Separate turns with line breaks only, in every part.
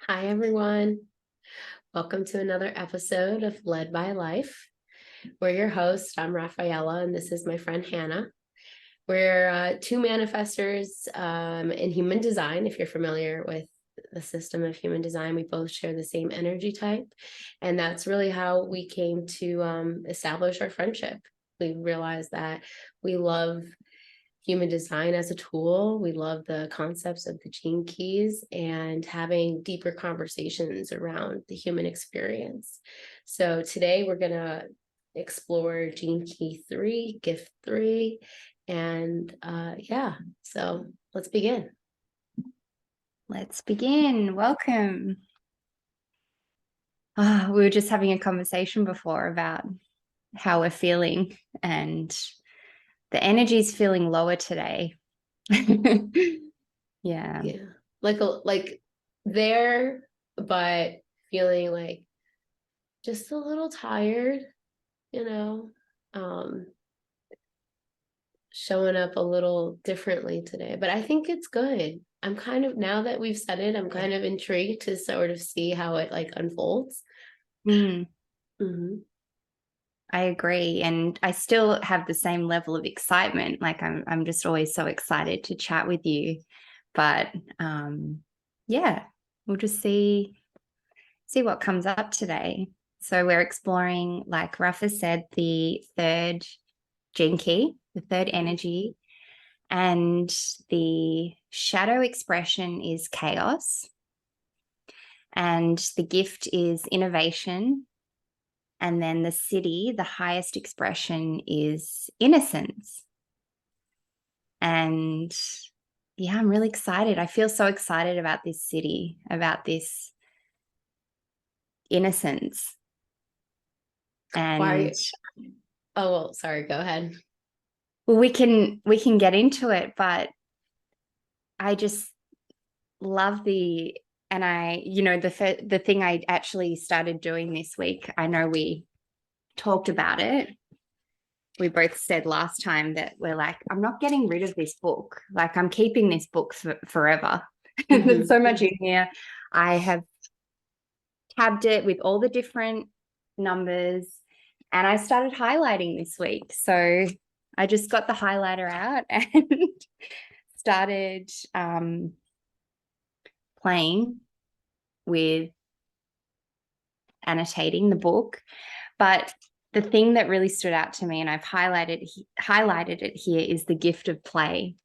Hi, everyone. Welcome to another episode of Led by Life. We're your hosts. I'm Rafaela, and this is my friend Hannah. We're two manifestors in human design. If you're familiar with the system of human design, we both share the same energy type. And that's really how we came to establish our friendship. We realized that we love human design as a tool. We love the concepts of the gene keys and having deeper conversations around the human experience. So today we're going to explore gene key 3, gift 3. And so let's begin.
Let's begin. Welcome. We were just having a conversation before about how we're feeling, and the energy is feeling lower today. Yeah.
Like there, but feeling like just a little tired, you know. Showing up a little differently today, but I think it's good. I'm kind of, now that we've said it, I'm kind of intrigued to sort of see how it like unfolds.
Mm,
Mm-hmm.
I agree. And I still have the same level of excitement. Like I'm just always so excited to chat with you. But yeah, we'll just see what comes up today. So we're exploring, like Rafa said, the third gene key, the third energy, and the shadow expression is chaos, and the gift is innovation, and then the Siddhi, the highest expression, is innocence. And yeah, I'm really excited. I feel so excited about this Siddhi, about this innocence. And
Oh, well, sorry, go ahead.
well, we can get into it, but I just love the thing I actually started doing this week. I know we talked about it. We both said last time that we're like, I'm not getting rid of this book. Like, I'm keeping this book forever.
Mm-hmm.
There's so much in here. I have tabbed it with all the different numbers, and I started highlighting this week. So I just got the highlighter out and started playing with annotating the book. But the thing that really stood out to me, and I've highlighted it here, is the gift of play.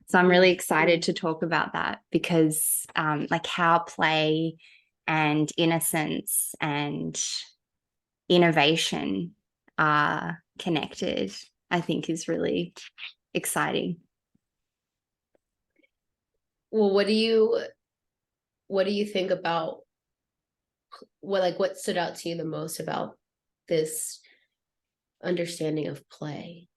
So I'm really excited to talk about that, because like how play and innocence and innovation are connected, I think is really exciting.
Well, what do you think about what stood out to you the most about this understanding of play?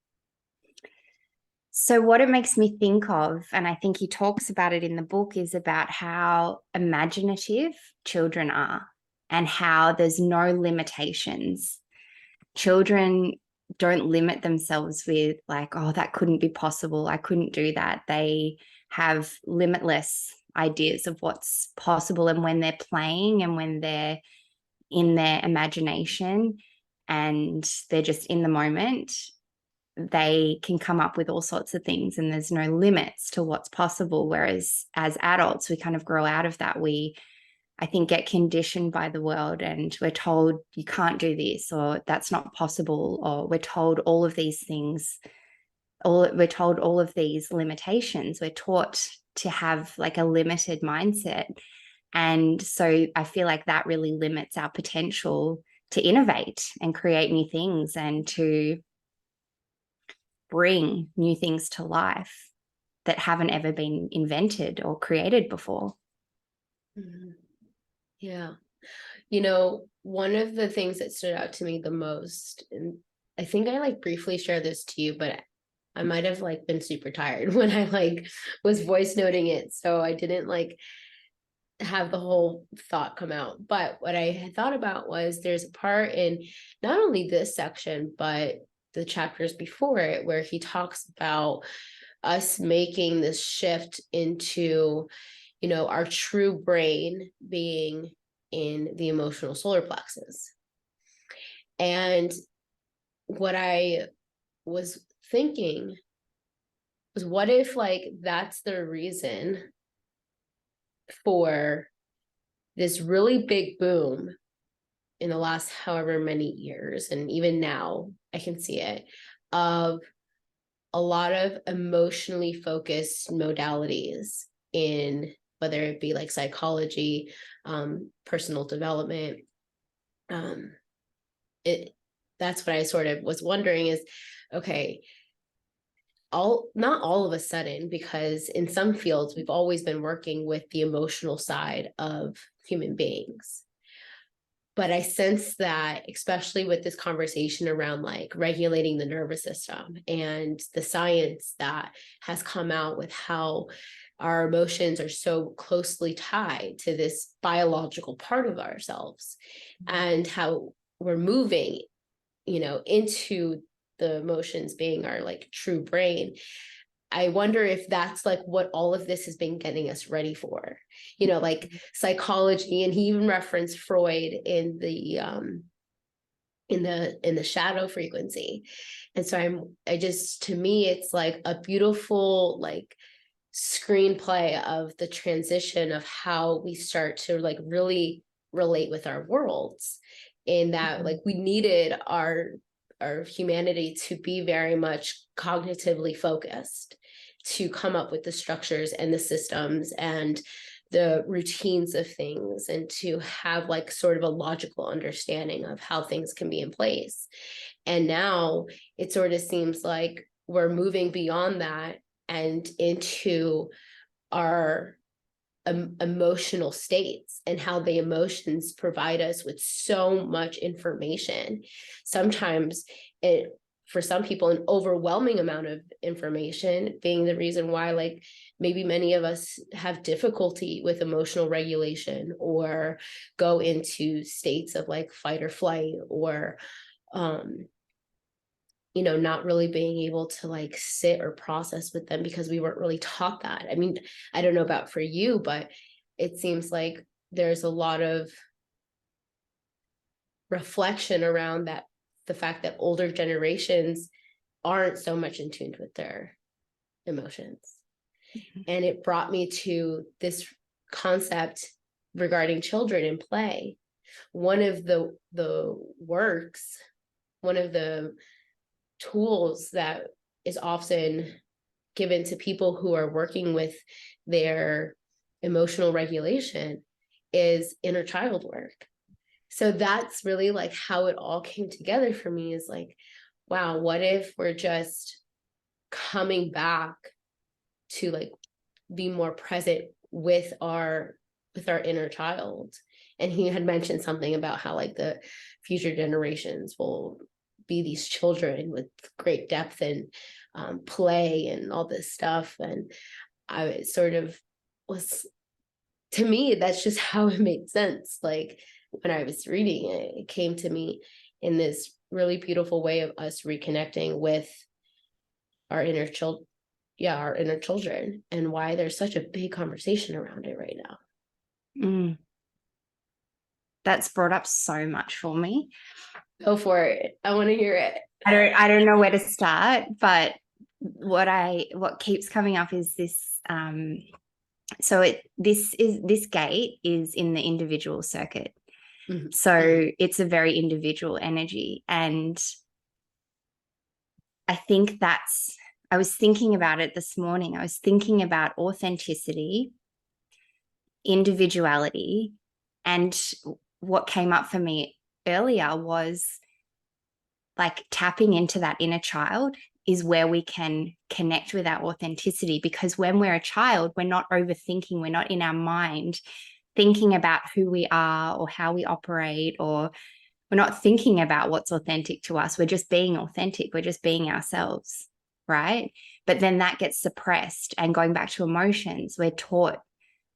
So what it makes me think of, and I think he talks about it in the book, is about how imaginative children are and how there's no limitations. Children don't limit themselves with like, oh, that couldn't be possible. I couldn't do that. They have limitless ideas of what's possible. And when they're playing and when they're in their imagination and they're just in the moment, they can come up with all sorts of things, and there's no limits to what's possible. Whereas as adults, we kind of grow out of that. I think, get conditioned by the world, and we're told you can't do this, or that's not possible, or we're told all of these things. We're told all of these limitations. We're taught to have like a limited mindset. And so I feel like that really limits our potential to innovate and create new things and to bring new things to life that haven't ever been invented or created before.
Mm-hmm. Yeah. One of the things that stood out to me the most, and I think I like briefly shared this to you, but I might have like been super tired when I like was voice noting it. So I didn't like have the whole thought come out. But what I had thought about was there's a part in not only this section, but the chapters before it where he talks about us making this shift into our true brain being in the emotional solar plexus. And what I was thinking was, what if like that's the reason for this really big boom in the last however many years, and even now I can see it, of a lot of emotionally focused modalities in whether it be like psychology, personal development. That's what I sort of was wondering is, okay, not all of a sudden, because in some fields we've always been working with the emotional side of human beings. But I sense that, especially with this conversation around like regulating the nervous system and the science that has come out with how our emotions are so closely tied to this biological part of ourselves, and how we're moving, into the emotions being our like true brain. I wonder if that's like what all of this has been getting us ready for, like psychology. And he even referenced Freud in the shadow frequency. And so to me, it's like a beautiful like screenplay of the transition of how we start to like really relate with our worlds, in that like we needed our humanity to be very much cognitively focused, to come up with the structures and the systems and the routines of things, and to have like sort of a logical understanding of how things can be in place. And now it sort of seems like we're moving beyond that and into our emotional states, and how the emotions provide us with so much information. Sometimes for some people, an overwhelming amount of information being the reason why like maybe many of us have difficulty with emotional regulation, or go into states of like fight or flight, or not really being able to like sit or process with them, because we weren't really taught that. I mean, I don't know about for you, but it seems like there's a lot of reflection around that, the fact that older generations aren't so much in tune with their emotions. And it brought me to this concept regarding children in play. One of the works, one of the tools that is often given to people who are working with their emotional regulation is inner child work. So that's really like how it all came together for me, is like, wow, what if we're just coming back to like be more present with our inner child. And he had mentioned something about how like the future generations will be these children with great depth and play and all this stuff. And I sort of was, to me, that's just how it made sense. Like when I was reading it, it came to me in this really beautiful way of us reconnecting with our inner our inner children, and why there's such a big conversation around it right now.
That's brought up so much for me.
Go for it. I want to hear it.
I don't know where to start, but what keeps coming up is this. This gate is in the individual circuit. Mm-hmm. So it's a very individual energy. And I think I was thinking about it this morning. I was thinking about authenticity, individuality, and what came up for me earlier was like tapping into that inner child is where we can connect with our authenticity. Because when we're a child, we're not overthinking, we're not in our mind thinking about who we are or how we operate, or we're not thinking about what's authentic to us. We're just being authentic. We're just being ourselves, right? But then that gets suppressed. And going back to emotions, we're taught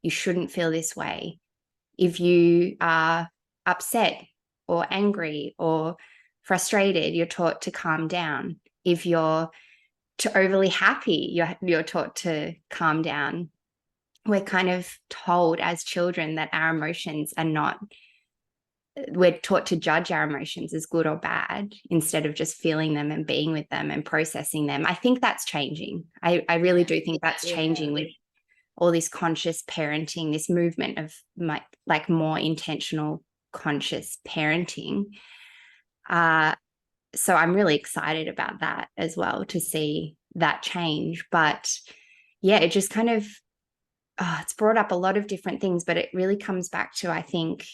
you shouldn't feel this way. If you are upset or angry or frustrated, you're taught to calm down. If you're overly happy, you're taught to calm down. we're kind of told as children that our emotions are not, we're taught to judge our emotions as good or bad instead of just feeling them and being with them and processing them. I think that's changing. I really do think that's changing with all this conscious parenting, this movement of like more intentional, conscious parenting. So I'm really excited about that as well, to see that change. But yeah, it just kind of, it's brought up a lot of different things, but it really comes back to, I think,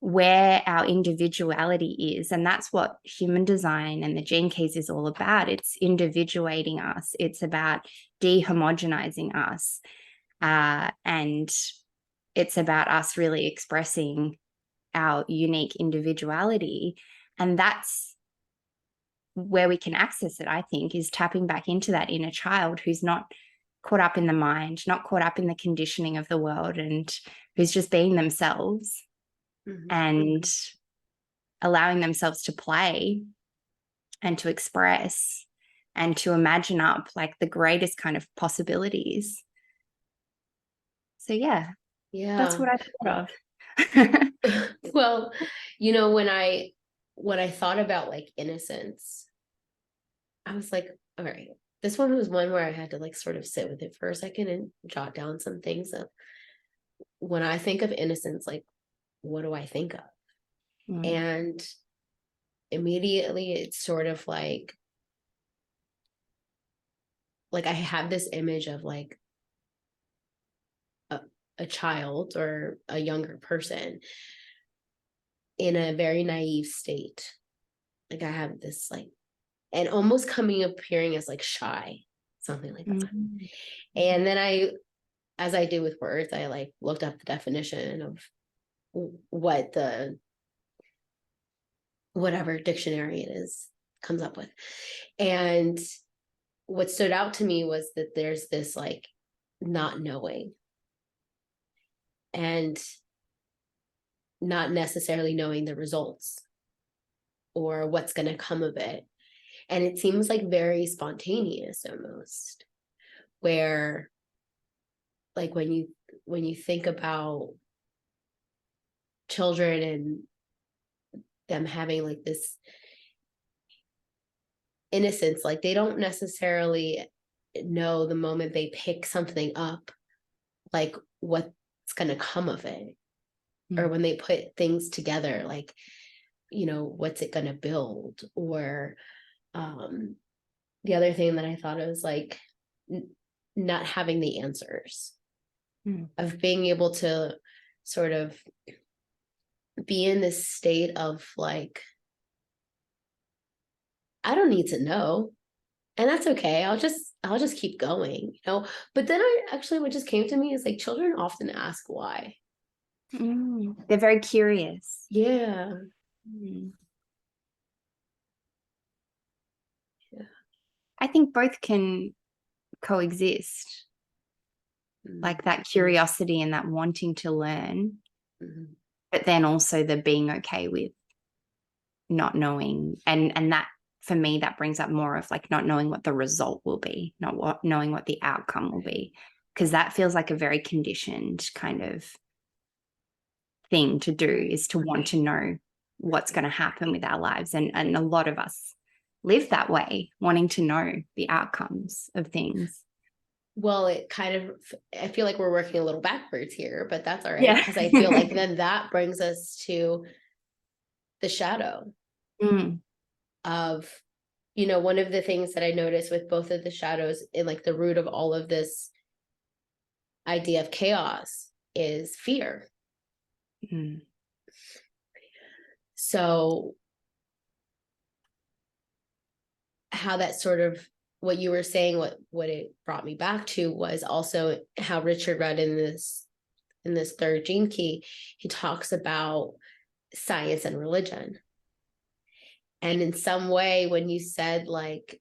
where our individuality is. And that's what human design and the gene keys is all about. It's individuating us. It's about dehomogenizing us. And it's about us really expressing our unique individuality. And that's where we can access it, I think, is tapping back into that inner child who's not caught up in the mind, not caught up in the conditioning of the world, and who's just being themselves and allowing themselves to play and to express and to imagine up like the greatest kind of possibilities. So yeah, that's what I thought of.
Well, you know, when I thought about like innocence, I was like, all right, this one was one where I had to like sort of sit with it for a second and jot down some things of when I think of innocence, like, what do I think of? And immediately it's sort of like I have this image of like a child or a younger person in a very naive state. Like I have this like, and almost appearing as like shy, something like that. And then as I do with words, I like looked up the definition of what the whatever dictionary it is comes up with. And what stood out to me was that there's this like not knowing and not necessarily knowing the results or what's going to come of it. And it seems like very spontaneous almost, where like when you think about children and them having like this innocence, like they don't necessarily know the moment they pick something up, like what's going to come of it. Or when they put things together, like, you know, what's it going to build? Or the other thing that I thought was like not having the answers, of being able to sort of be in this state of like, I don't need to know, and that's okay. I'll just keep going, you know. But then what just came to me is like children often ask why.
They're very curious.
Yeah.
I think both can coexist, like that curiosity and that wanting to learn, but then also the being okay with not knowing. And that, for me, that brings up more of like not knowing what the result will be, not knowing what the outcome will be, because that feels like a very conditioned kind of thing to do, is to want to know what's going to happen with our lives. And a lot of us live that way, wanting to know the outcomes of things.
Well, it kind of, I feel like we're working a little backwards here, but that's all right. Because I feel like then that brings us to the shadow of, you know, one of the things that I noticed with both of the shadows in like the root of all of this idea of chaos is fear. So how that sort of, what you were saying, what it brought me back to was also how Richard read in this third gene key, he talks about science and religion. And in some way, when you said like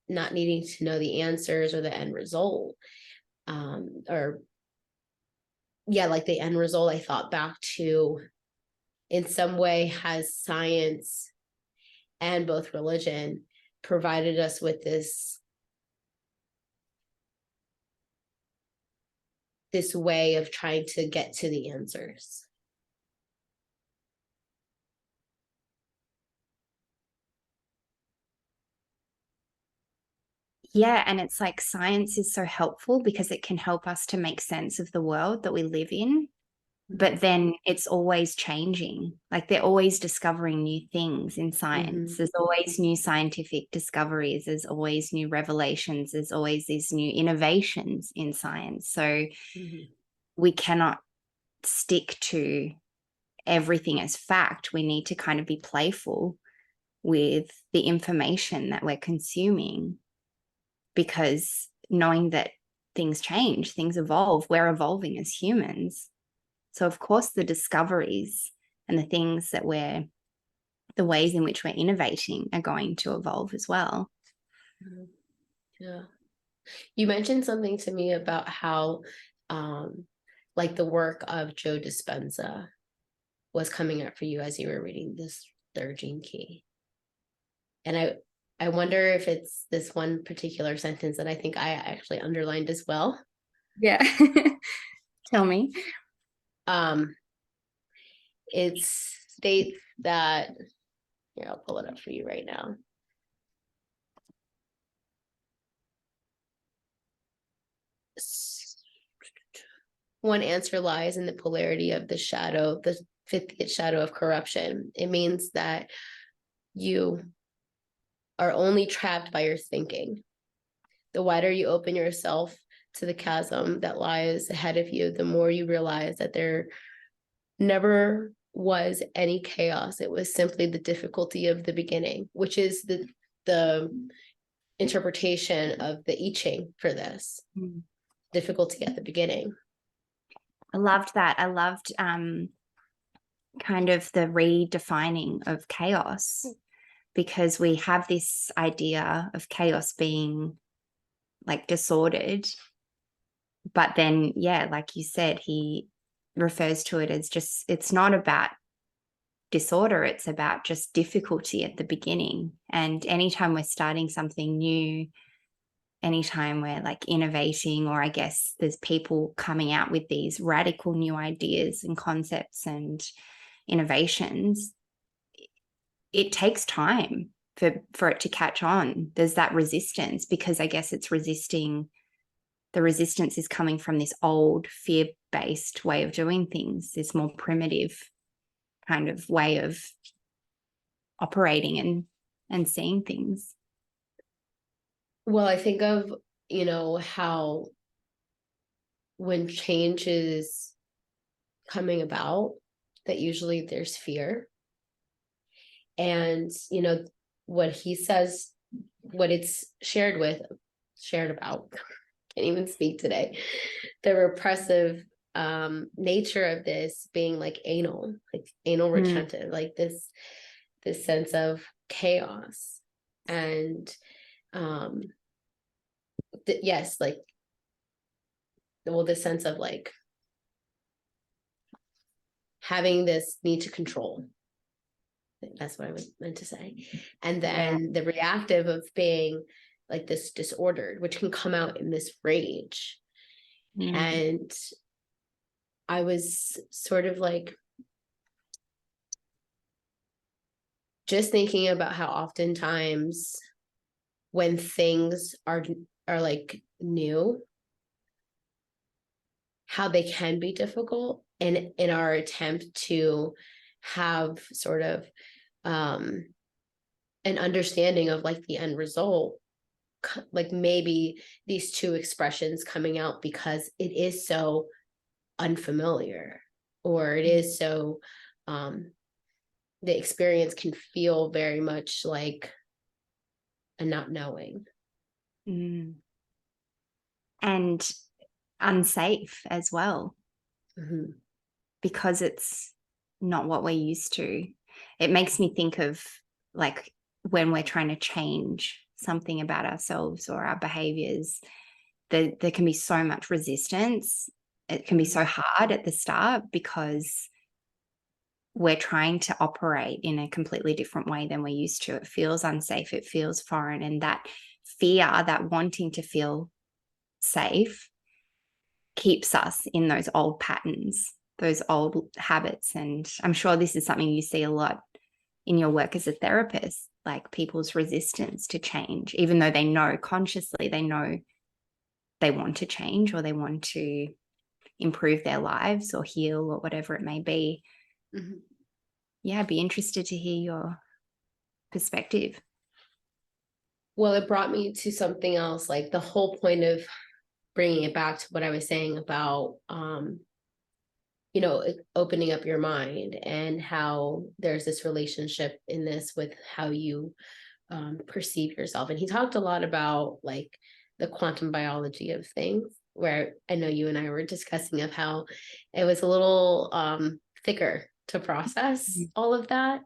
not needing to know the answers or the end result, or yeah, like the end result, I thought back to, in some way, has science and both religion provided us with this this way of trying to get to the answers.
Yeah, and it's like science is so helpful because it can help us to make sense of the world that we live in. But then it's always changing. Like they're always discovering new things in science. There's always new scientific discoveries. There's always new revelations. There's always these new innovations in science. So we cannot stick to everything as fact. We need to kind of be playful with the information that we're consuming, because knowing that things change, things evolve, we're evolving as humans. So of course the discoveries and the things that the ways in which we're innovating are going to evolve as well.
Yeah. You mentioned something to me about how like the work of Joe Dispenza was coming up for you as you were reading this Third Gene Key. And I wonder if it's this one particular sentence that I think I actually underlined as well.
Yeah. Tell me.
It states that, here, I'll pull it up for you right now. One answer lies in the polarity of the shadow, the 50th shadow of corruption. It means that you are only trapped by your thinking. The wider you open yourself to the chasm that lies ahead of you, the more you realize that there never was any chaos. It was simply the difficulty of the beginning, which is the interpretation of the I Ching for this. Difficulty at the beginning.
I loved that. I loved kind of the redefining of chaos, because we have this idea of chaos being like disordered. But then, yeah, like you said, he refers to it as just, it's not about disorder, it's about just difficulty at the beginning. And anytime we're starting something new, anytime we're like innovating, or I guess there's people coming out with these radical new ideas and concepts and innovations, it takes time for it to catch on. There's that resistance, because I guess it's the resistance is coming from this old fear-based way of doing things, this more primitive kind of way of operating and seeing things.
Well, I think of, how when change is coming about, that usually there's fear. And, what he says, what it's shared about, can't even speak today, the repressive nature of this being like anal retentive, like this sense of chaos. And yes, like, well, the sense of like having this need to control. That's what I was meant to say. And then the reactive of being like this disordered, which can come out in this rage. And I was sort of like just thinking about how oftentimes when things are like new, how they can be difficult, and in our attempt to have sort of an understanding of like the end result, like maybe these two expressions coming out because it is so unfamiliar, or it is so the experience can feel very much like a not knowing.
And unsafe as well, because it's not what we're used to. It makes me think of like when we're trying to change something about ourselves or our behaviors, there can be so much resistance. It can be so hard at the start because we're trying to operate in a completely different way than we're used to. It feels unsafe, it feels foreign, and that fear, that wanting to feel safe, keeps us in those old patterns, those old habits. And I'm sure this is something you see a lot in your work as a therapist, like people's resistance to change, even though they know consciously, they know they want to change or they want to improve their lives or heal or whatever it may be.
Mm-hmm.
Yeah, I'd be interested to hear your perspective.
Well, it brought me to something else, like the whole point of bringing it back to what I was saying about, opening up your mind and how there's this relationship in this with how you perceive yourself. And he talked a lot about like the quantum biology of things, where I know you and I were discussing of how it was a little thicker to process all of that.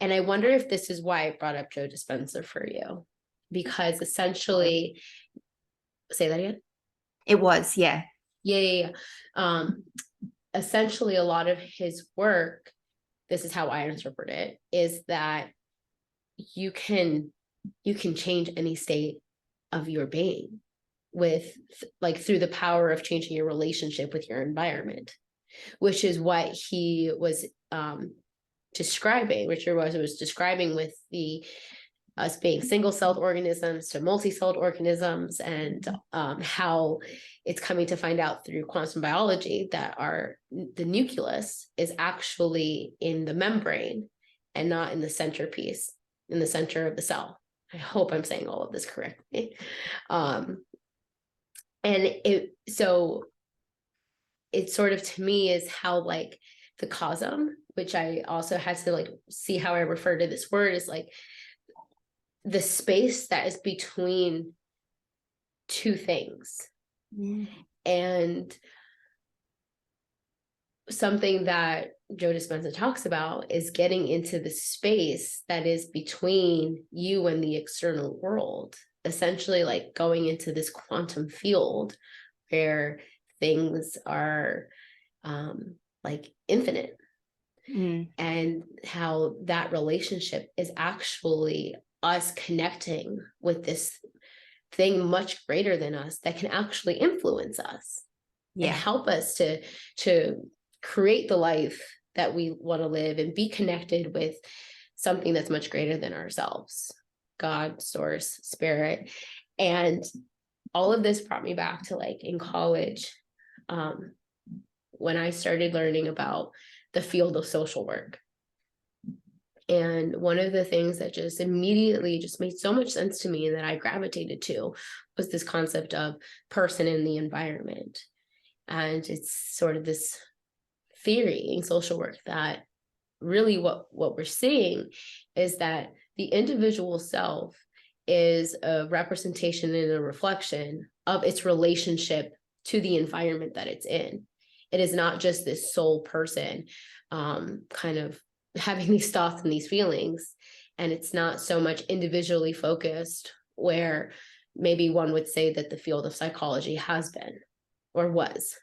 And I wonder if this is why I brought up Joe Dispenza for you, because essentially, say that again.
It was, yeah.
Yeah. Essentially, a lot of his work, this is how I interpret it, is that you can change any state of your being with like through the power of changing your relationship with your environment, which is what he was describing. Richard was describing with the us being single-celled organisms to multi-celled organisms, and how it's coming to find out through quantum biology that the nucleus is actually in the membrane and not in the centerpiece, in the center of the cell. I hope I'm saying all of this correctly. And it sort of, to me, is how like the cosm, which I also had to like see how I refer to this word, is like the space that is between two things. And something that Joe Dispenza talks about is getting into the space that is between you and the external world, essentially like going into this quantum field where things are like infinite. And how that relationship is actually us connecting with this thing much greater than us that can actually influence us and help us to create the life that we want to live and be connected with something that's much greater than ourselves, God, source, spirit. And all of this brought me back to like in college, when I started learning about the field of social work. And one of the things that just immediately just made so much sense to me and that I gravitated to was this concept of person in the environment. And it's sort of this theory in social work that really what we're seeing is that the individual self is a representation and a reflection of its relationship to the environment that it's in. It is not just this sole person kind of having these thoughts and these feelings. And it's not so much individually focused, where maybe one would say that the field of psychology has been or was.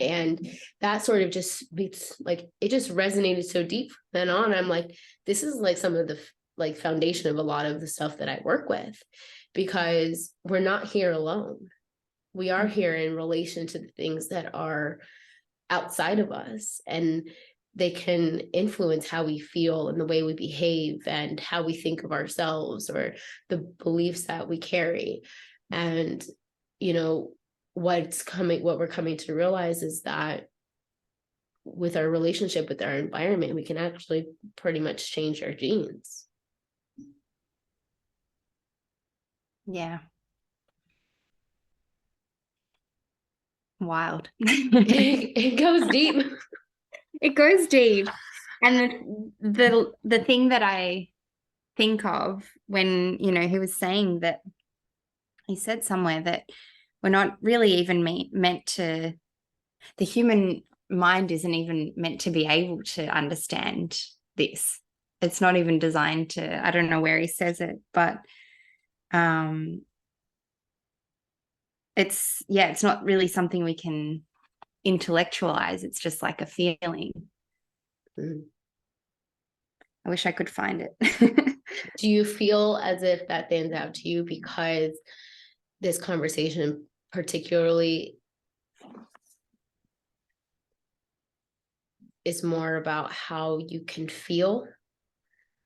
And that sort of just beats, like, it just resonated so deep from then on. I'm like, this is like some of the like foundation of a lot of the stuff that I work with, because we're not here alone. We are here in relation to the things that are outside of us, and they can influence how we feel and the way we behave and how we think of ourselves or the beliefs that we carry. And, what we're coming to realize is that with our relationship with our environment, we can actually pretty much change our genes.
Yeah. Wild.
It goes deep.
It goes deep. And the thing that I think of when, he was saying that, he said somewhere that we're not really even meant to, the human mind isn't even meant to be able to understand this. It's not even designed to, I don't know where he says it, but it's not really something we can intellectualize. It's just like a feeling. I wish I could find it.
Do you feel as if that stands out to you because this conversation particularly is more about how you can feel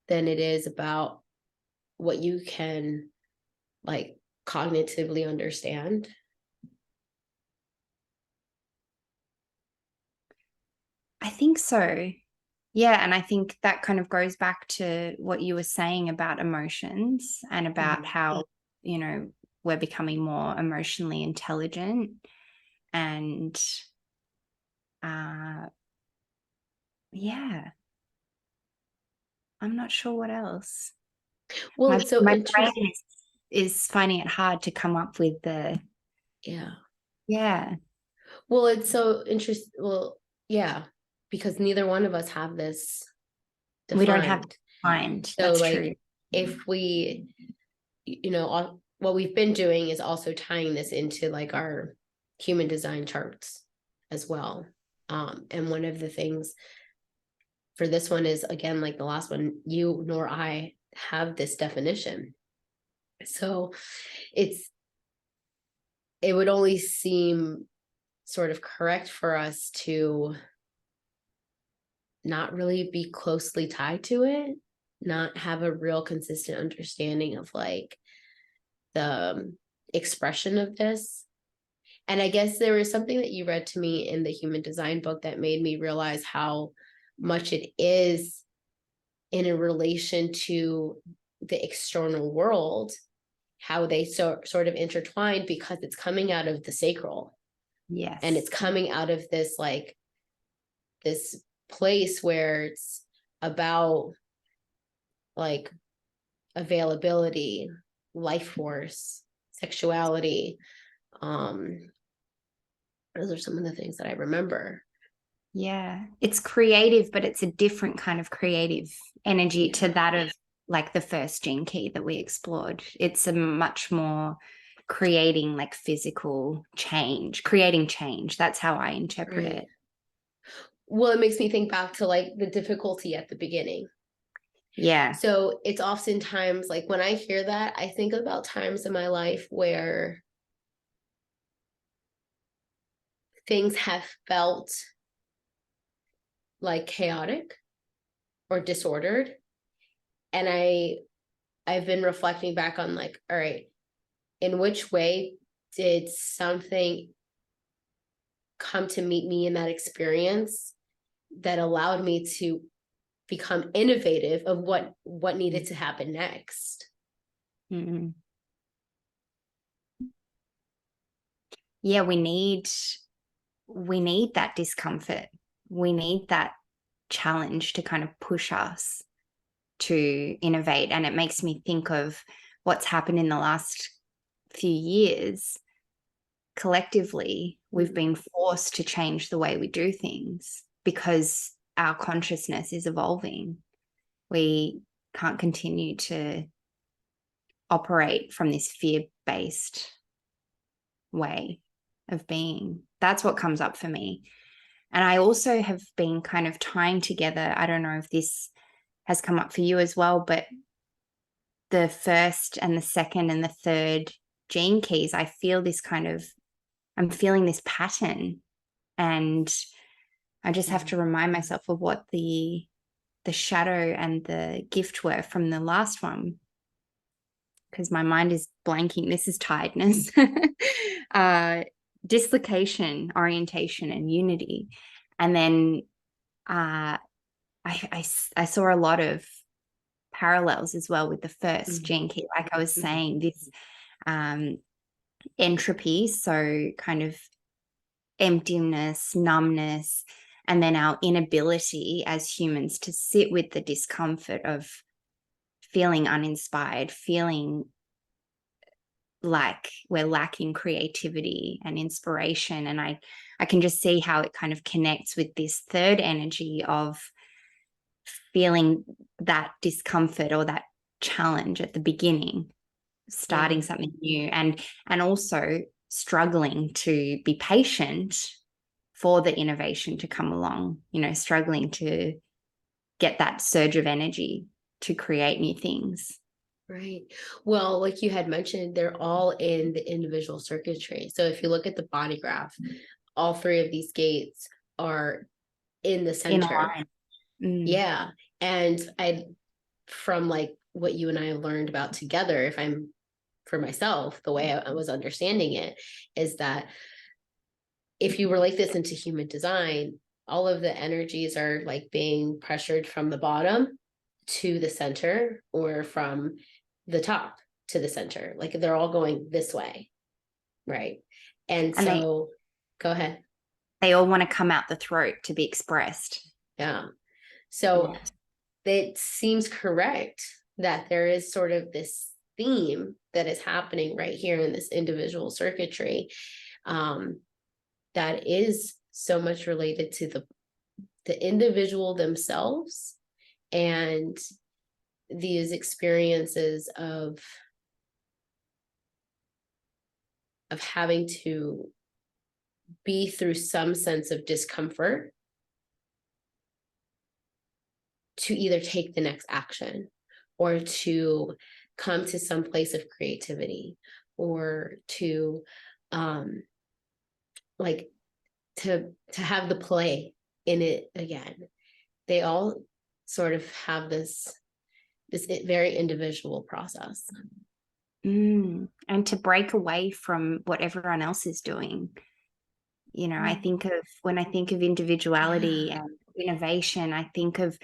than it is about what you can like cognitively understand.
I think so. Yeah. And I think that kind of goes back to what you were saying about emotions and about how, you know, we're becoming more emotionally intelligent. And yeah, I'm not sure what else.
Well,
My
it's so
my
interesting.
brain is finding it hard to come up with the
Yeah.
yeah.
Well, it's so interesting. Well, yeah, because neither one of us have this
We don't have
defined.
mind.
So,
That's true.
like, if we, what we've been doing is also tying this into like our human design charts as well. And one of the things for this one is, again, like the last one, you nor I have this definition. So it would only seem sort of correct for us to not really be closely tied to it, not have a real consistent understanding of like the expression of this. And I guess there was something that you read to me in the human design book that made me realize how much it is in a relation to the external world, how they sort of intertwined, because it's coming out of the sacral and it's
Yes.
coming out of this like this place where it's about like availability, life force, sexuality. Those are some of the things that I remember.
Yeah. It's creative, but it's a different kind of creative energy to
Yeah.
that of like the first gene key that we explored. It's a much more creating like physical change, creating change. That's how I interpret
Right.
it.
Well, it makes me think back to like the difficulty at the beginning.
Yeah.
So it's oftentimes like when I hear that, I think about times in my life where things have felt like chaotic or disordered. And I've been reflecting back on like, all right, in which way did something come to meet me in that experience that allowed me to become innovative of what needed to happen next?
Mm-hmm. Yeah, we need that discomfort. We need that challenge to kind of push us to innovate. And it makes me think of what's happened in the last few years. Collectively, we've been forced to change the way we do things because our consciousness is evolving. We can't continue to operate from this fear-based way of being. That's what comes up for me. And I also have been kind of tying together, I don't know if this has come up for you as well, but the first and the second and the third gene keys, I feel this kind of, I'm feeling this pattern. And I just have to remind myself of what the shadow and the gift were from the last one, because my mind is blanking. This is tiredness. Dislocation, orientation, and unity. And then I saw a lot of parallels as well with the first gene key. Like I was saying, this entropy, so kind of emptiness, numbness, and then our inability as humans to sit with the discomfort of feeling uninspired, feeling like we're lacking creativity and inspiration. And I can just see how it kind of connects with this third energy of feeling that discomfort or that challenge at the beginning, starting something new, and also struggling to be patient for the innovation to come along, you know, struggling to get that surge of energy to create new things.
Right. Well, like you had mentioned, they're all in the individual circuitry. So if you look at the body graph, all three of these gates are in the
In
center.
line. Mm.
Yeah. And from like what you and I have learned about together, if I'm for myself, the way I was understanding it is that if you relate this into human design, all of the energies are like being pressured from the bottom to the center or from the top to the center. Like they're all going this way. Right. And
And
so go ahead.
they all want to come out the throat to be expressed.
Yeah. So
Yeah.
it seems correct that there is sort of this theme that is happening right here in this individual circuitry, that is so much related to the individual themselves and these experiences of having to be through some sense of discomfort to either take the next action or to come to some place of creativity or to like to have the play in it again. They all sort of have this very individual process.
And to break away from what everyone else is doing. You know, I think of when I think of individuality and innovation, I think of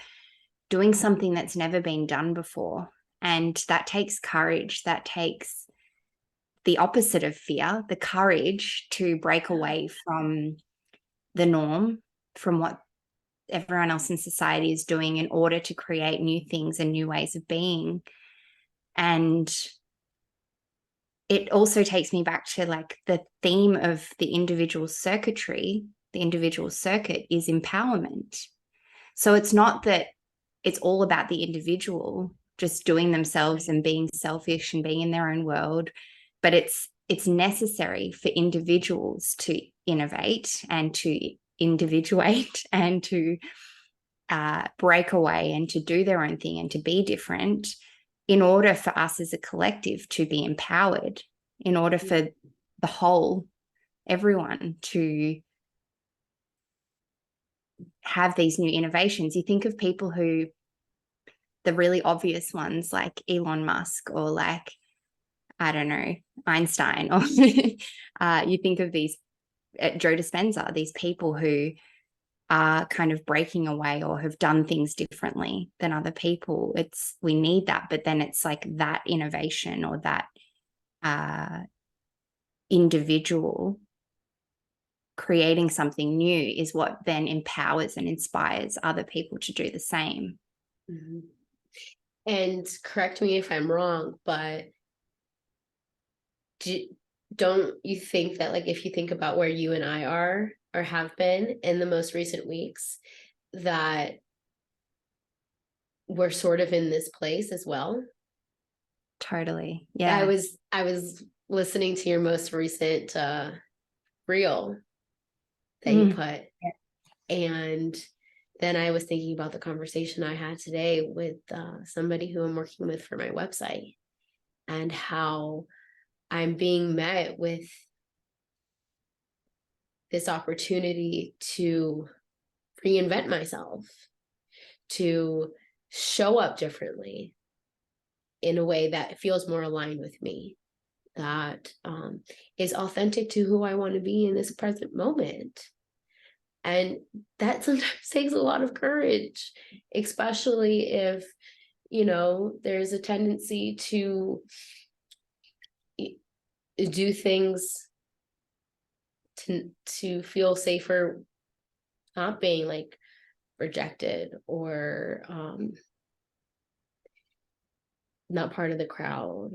doing something that's never been done before. And that takes courage. That takes the opposite of fear, the courage to break away from the norm, from what everyone else in society is doing in order to create new things and new ways of being. And it also takes me back to like the theme of the individual circuitry. The individual circuit is empowerment. So it's not that it's all about the individual just doing themselves and being selfish and being in their own world, but it's necessary for individuals to innovate and to individuate and to break away and to do their own thing and to be different in order for us as a collective to be empowered, in order for the whole, everyone, to have these new innovations. You think of people who, the really obvious ones like Elon Musk or like, I don't know, Einstein, or you think of these, Joe Dispenza, these people who are kind of breaking away or have done things differently than other people. We need that, but then it's like that innovation or that individual creating something new is what then empowers and inspires other people to do the same.
Mm-hmm. And correct me if I'm wrong, but don't you think that, like, if you think about where you and I are or have been in the most recent weeks, that we're sort of in this place as well?
Totally. Yeah.
I was listening to your most recent reel that you put, and then I was thinking about the conversation I had today with somebody who I'm working with for my website, and how I'm being met with this opportunity to reinvent myself, to show up differently in a way that feels more aligned with me, that is authentic to who I want to be in this present moment. And that sometimes takes a lot of courage, especially if, there's a tendency to do things to feel safer not being like rejected or not part of the crowd.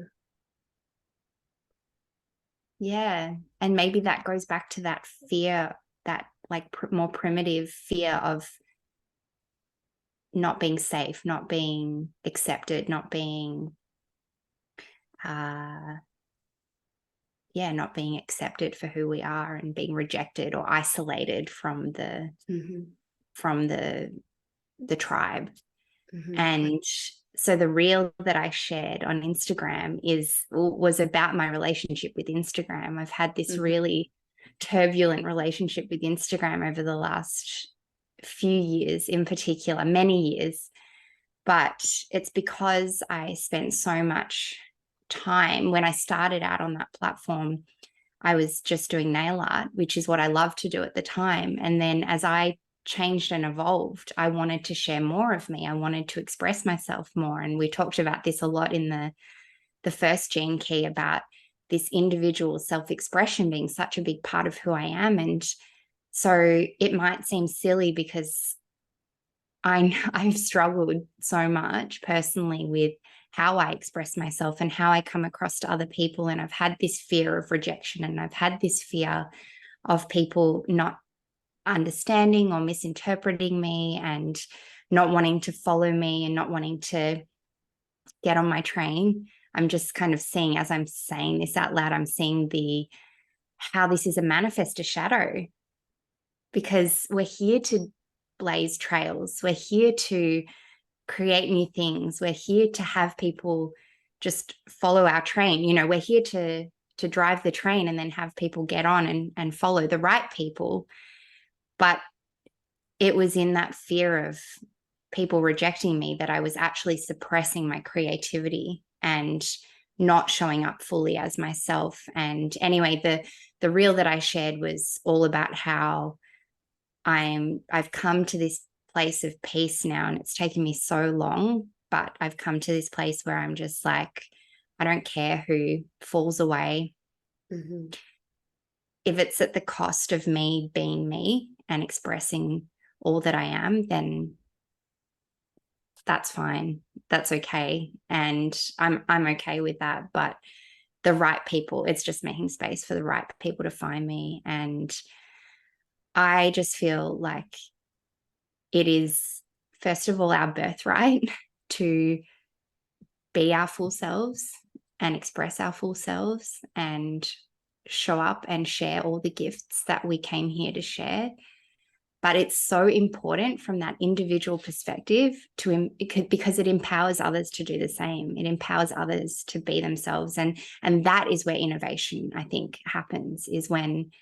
Yeah. And maybe that goes back to that fear, that like more primitive fear of not being safe, not being accepted, not being not being accepted for who we are, and being rejected or isolated from the tribe. And so the reel that I shared on Instagram was about my relationship with Instagram. I've had this really turbulent relationship with Instagram over the last few years in particular, many years, but it's because I spent so much time when I started out on that platform. I was just doing nail art, which is what I loved to do at the time. And then as I changed and evolved, I wanted to share more of me. I wanted to express myself more. And we talked about this a lot in the first Gene Key, about this individual self-expression being such a big part of who I am. And so it might seem silly because I've struggled so much personally with how I express myself and how I come across to other people. And I've had this fear of rejection, and I've had this fear of people not understanding or misinterpreting me and not wanting to follow me and not wanting to get on my train. I'm just kind of seeing, as I'm saying this out loud, I'm seeing how this is a manifestor shadow, because we're here to blaze trails. We're here to create new things. We're here to have people just follow our train. You know, we're here to drive the train and then have people get on and follow the right people. But it was in that fear of people rejecting me that I was actually suppressing my creativity and not showing up fully as myself. And anyway, the reel that I shared was all about how I've come to this place of peace now, and it's taken me so long, but I've come to this place where I'm just like, I don't care who falls away.
Mm-hmm.
If it's at the cost of me being me and expressing all that I am, then that's fine. That's okay. And I'm okay with that. But the right people, it's just making space for the right people to find me. And I just feel like it is, first of all, our birthright to be our full selves and express our full selves and show up and share all the gifts that we came here to share. But it's so important from that individual perspective because it empowers others to do the same. It empowers others to be themselves. And that is where innovation, I think, happens, is when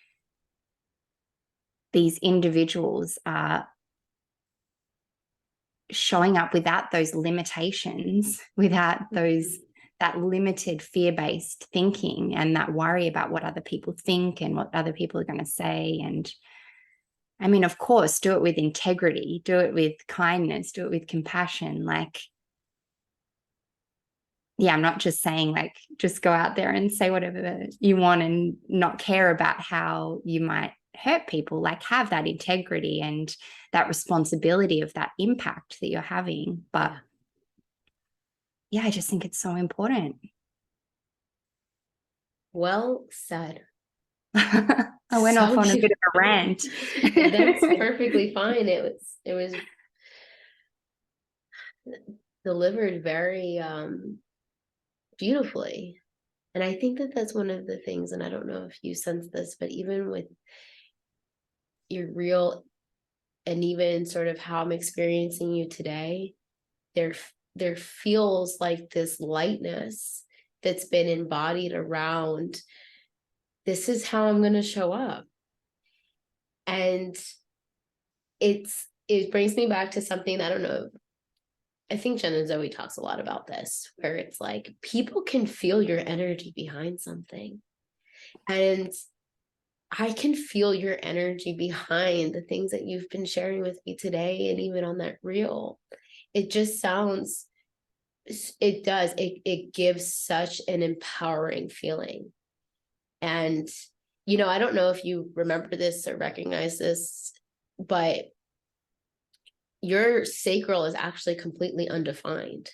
these individuals are showing up without those limitations, without that limited fear-based thinking and that worry about what other people think and what other people are going to say. And I mean, of course, do it with integrity, do it with kindness, do it with compassion. Like, yeah, I'm not just saying like, just go out there and say whatever you want and not care about how you might hurt people. Like, have that integrity and that responsibility of that impact that you're having. But yeah, I just think it's so important.
Well said.
I went off on a bit of a rant.
That's perfectly fine. It was delivered very beautifully. And I think that that's one of the things, and I don't know if you sense this, but even with your real, and even sort of how I'm experiencing you today, there feels like this lightness that's been embodied around, this is how I'm going to show up. And it brings me back to something, I don't know, I think Jen and Zoe talks a lot about this, where it's like people can feel your energy behind something. And I can feel your energy behind the things that you've been sharing with me today, and even on that reel. It just sounds, it gives such an empowering feeling. And, you know, I don't know if you remember this or recognize this, but your sacral is actually completely undefined.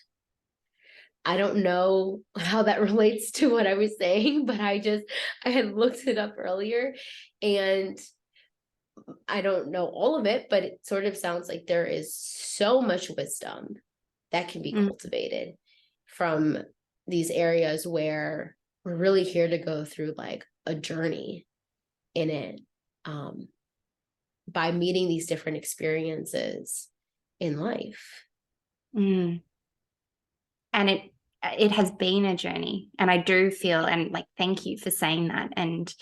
I don't know how that relates to what I was saying, but I had looked it up earlier, and I don't know all of it, but it sort of sounds like there is so much wisdom that can be cultivated from these areas where we're really here to go through like a journey in it, by meeting these different experiences in life.
And it has been a journey, and I do feel, and like, thank you for saying that and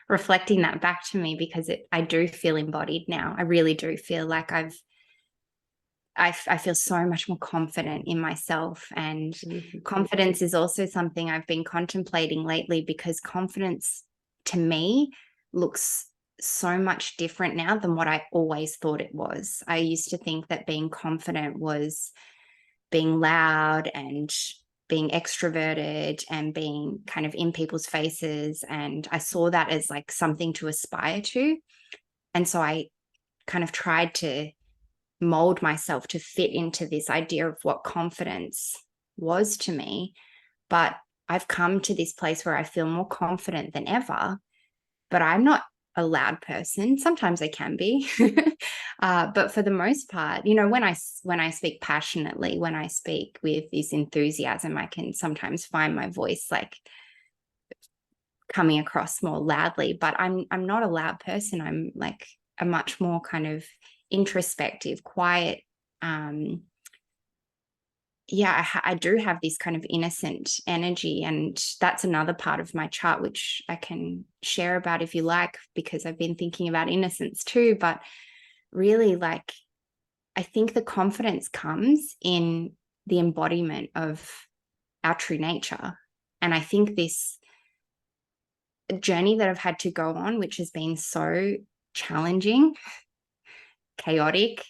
reflecting that back to me, because I do feel embodied now. I really do feel like I feel so much more confident in myself. And confidence is also something I've been contemplating lately, because confidence to me looks so much different now than what I always thought it was. I used to think that being confident was being loud and being extroverted and being kind of in people's faces. And I saw that as like something to aspire to. And so I kind of tried to mold myself to fit into this idea of what confidence was to me. But I've come to this place where I feel more confident than ever, but I'm not a loud person. Sometimes I can be. But for the most part, you know, when I speak passionately, when I speak with this enthusiasm, I can sometimes find my voice like coming across more loudly. But I'm not a loud person. I'm like a much more kind of introspective, quiet. I do have this kind of innocent energy, and that's another part of my chart, which I can share about if you like, because I've been thinking about innocence too. But really, like, I think the confidence comes in the embodiment of our true nature. And I think this journey that I've had to go on, which has been so challenging, chaotic,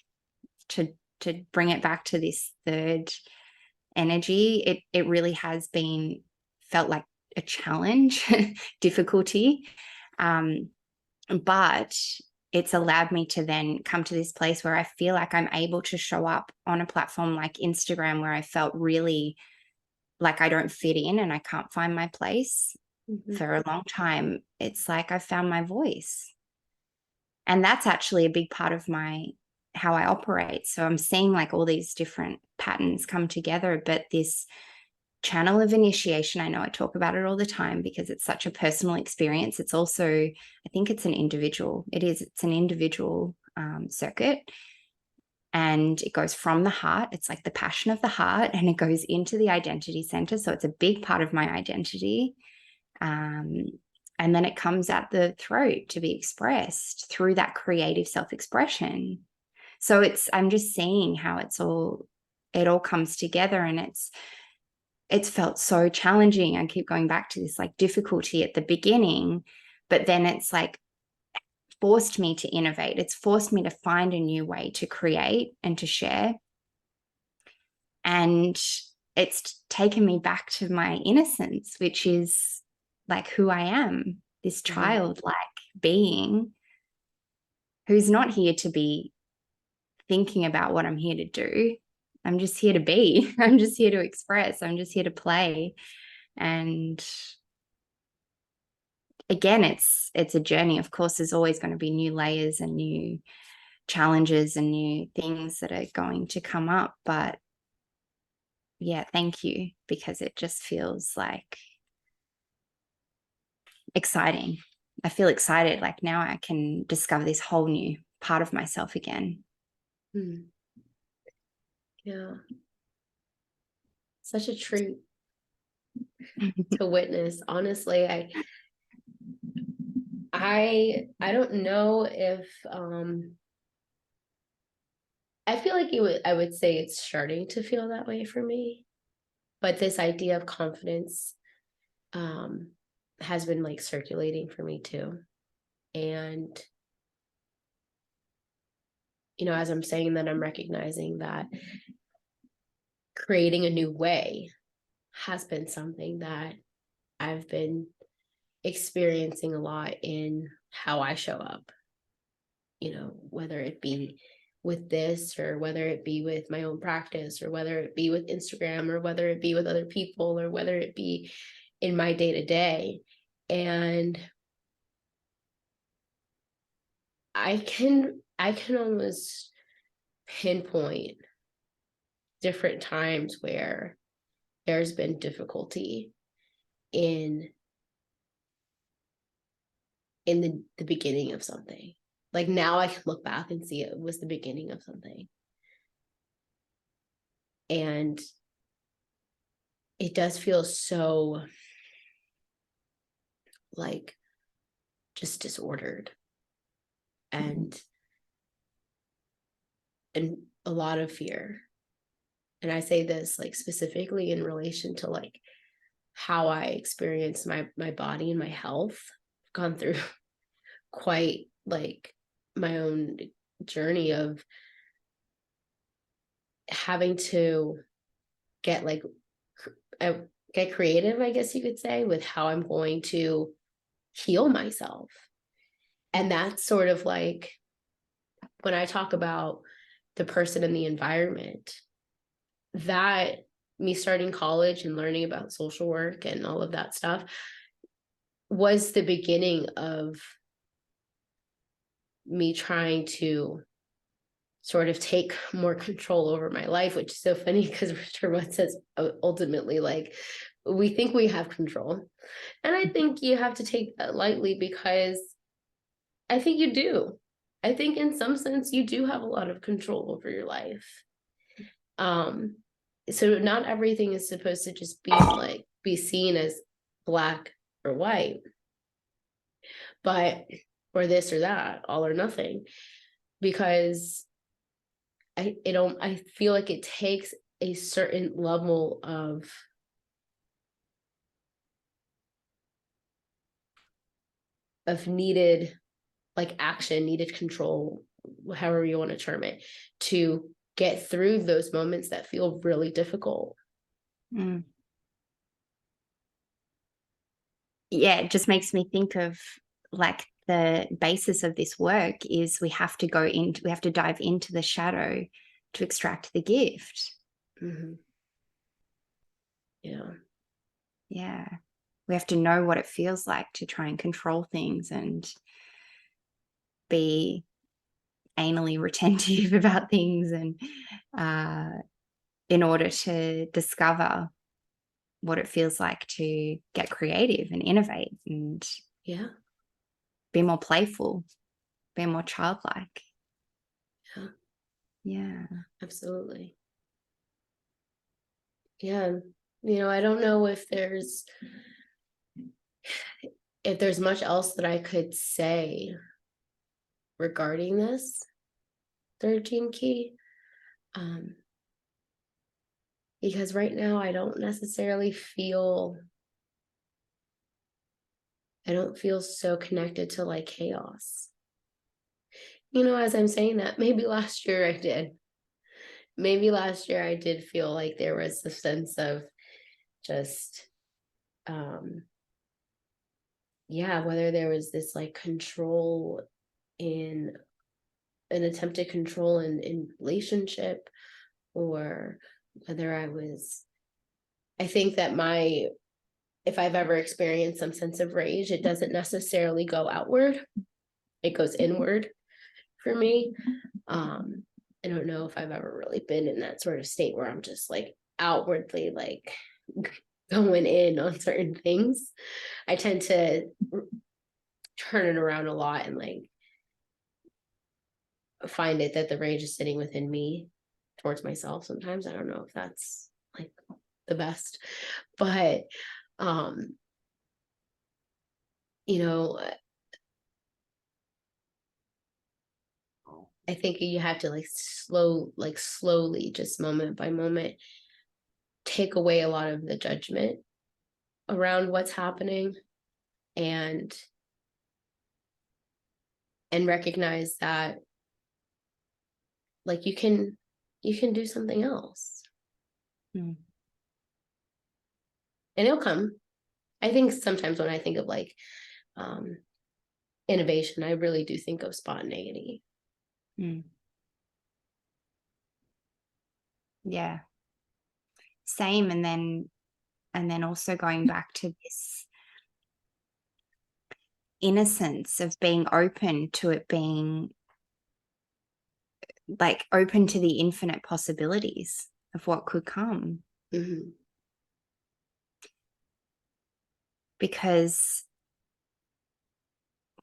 to bring it back to this third energy, it really has been felt like a challenge, difficulty. But it's allowed me to then come to this place where I feel like I'm able to show up on a platform like Instagram, where I felt really like I don't fit in and I can't find my place for a long time. It's like I found my voice. And that's actually a big part of how I operate. So I'm seeing like all these different patterns come together, but this channel of initiation, I know I talk about it all the time because it's such a personal experience. It's also, I think it's an individual. It's an individual circuit, and it goes from the heart. It's like the passion of the heart, and it goes into the identity center. So it's a big part of my identity. And then it comes out the throat to be expressed through that creative self-expression. So I'm just seeing how it all comes together, and it's felt so challenging. I keep going back to this like difficulty at the beginning, but then it's like forced me to innovate. It's forced me to find a new way to create and to share. And it's taken me back to my innocence, which is like who I am, this childlike being who's not here to be thinking about what I'm here to do. I'm just here to be. I'm just here to express. I'm just here to play. And again, it's a journey. Of course, there's always going to be new layers and new challenges and new things that are going to come up. But yeah, thank you, because it just feels like exciting. I feel excited. Like now I can discover this whole new part of myself again.
Yeah. Such a treat to witness. Honestly, I don't know if I feel like I would say it's starting to feel that way for me. But this idea of confidence has been like circulating for me too. And you know, as I'm saying that, I'm recognizing that creating a new way has been something that I've been experiencing a lot in how I show up, you know, whether it be with this or whether it be with my own practice or whether it be with Instagram or whether it be with other people or whether it be in my day-to-day. And I can almost pinpoint different times where there's been difficulty in the beginning of something. Like now I can look back and see it was the beginning of something. And it does feel so like just disordered and a lot of fear. And I say this like specifically in relation to like how I experience my body and my health. I've gone through quite like my own journey of having to get like get creative, I guess you could say, with how I'm going to heal myself. And that's sort of like when I talk about the person and the environment, that me starting college and learning about social work and all of that stuff was the beginning of me trying to sort of take more control over my life, which is so funny because Richard Rudd says ultimately, like, we think we have control. And I think you have to take that lightly because I think you do. I think in some sense you do have a lot of control over your life. So not everything is supposed to just be seen as black or white, but or this or that, all or nothing, because I feel like it takes a certain level of needed like action, needed control, however you want to term it, to get through those moments that feel really difficult.
Mm. Yeah, it just makes me think of like the basis of this work is we have to dive into the shadow to extract the gift.
Mm-hmm. Yeah.
Yeah. We have to know what it feels like to try and control things and be anally retentive about things, and in order to discover what it feels like to get creative and innovate and
Yeah.
be more playful, be more childlike.
Yeah.
Yeah.
Absolutely. Yeah. I don't know if there's much else that I could say regarding this third gene key. Because right now I don't feel so connected to like chaos. As I'm saying that, maybe last year I did. Maybe last year I did feel like there was a sense of just, yeah, whether there was this like control in an attempted control in relationship, or whether I think that if I've ever experienced some sense of rage, it doesn't necessarily go outward, it goes inward for me. I don't know if I've ever really been in that sort of state where I'm just like outwardly like going in on certain things. I tend to turn it around a lot and like find it that the rage is sitting within me towards myself sometimes. I don't know if that's like the best, but you know I think you have to slowly, just moment by moment, take away a lot of the judgment around what's happening, and recognize that like you can do something else.
Mm.
And it'll come. I think sometimes when I think of like um innovation, I really do think of spontaneity.
Mm. Yeah. Same. And then also going back to this innocence of being open to it, being like open to the infinite possibilities of what could come.
Mm-hmm.
Because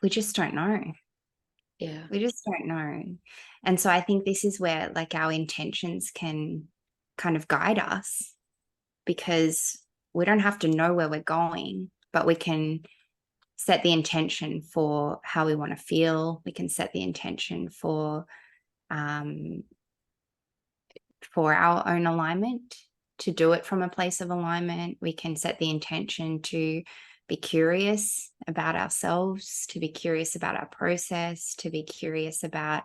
we just don't know.
Yeah.
We just don't know. And so I think this is where like our intentions can kind of guide us, because we don't have to know where we're going, but we can set the intention for how we want to feel. We can set the intention for our own alignment, to do it from a place of alignment. We can set the intention to be curious about ourselves, to be curious about our process, to be curious about